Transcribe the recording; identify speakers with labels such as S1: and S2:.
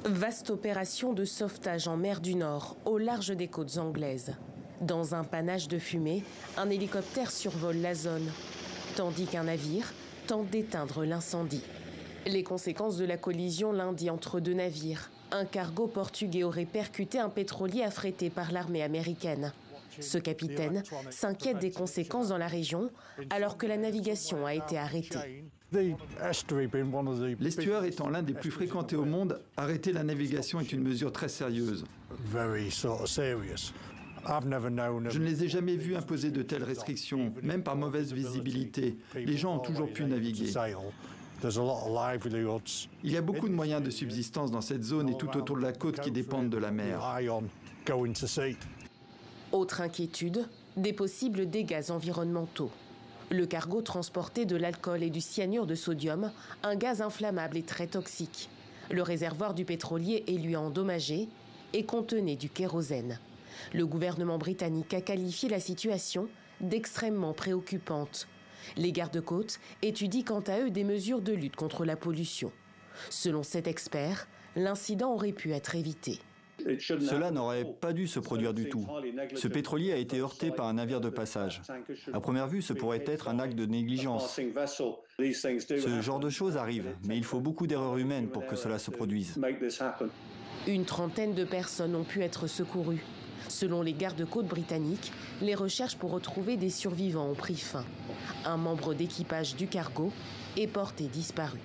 S1: Vaste opération de sauvetage en mer du Nord, au large des côtes anglaises. Dans un panache de fumée, un hélicoptère survole la zone, tandis qu'un navire tente d'éteindre l'incendie. Les conséquences de la collision lundi entre deux navires. Un cargo portugais aurait percuté un pétrolier affrété par l'armée américaine. Ce capitaine s'inquiète des conséquences dans la région alors que la navigation a été arrêtée.
S2: L'estuaire étant l'un des plus fréquentés au monde, arrêter la navigation est une mesure très sérieuse. Je ne les ai jamais vus imposer de telles restrictions, même par mauvaise visibilité. Les gens ont toujours pu naviguer. Il y a beaucoup de moyens de subsistance dans cette zone et tout autour de la côte qui dépendent de la mer.
S1: Autre inquiétude, des possibles dégâts environnementaux. Le cargo transportait de l'alcool et du cyanure de sodium, un gaz inflammable et très toxique. Le réservoir du pétrolier est lui endommagé et contenait du kérosène. Le gouvernement britannique a qualifié la situation d'extrêmement préoccupante. Les gardes-côtes étudient quant à eux des mesures de lutte contre la pollution. Selon cet expert, l'incident aurait pu être évité.
S3: Cela n'aurait pas dû se produire du tout. Ce pétrolier a été heurté par un navire de passage. À première vue, ce pourrait être un acte de négligence. Ce genre de choses arrive, mais il faut beaucoup d'erreurs humaines pour que cela se produise.
S1: Une trentaine de personnes ont pu être secourues. Selon les gardes-côtes britanniques, les recherches pour retrouver des survivants ont pris fin. Un membre d'équipage du cargo est porté disparu.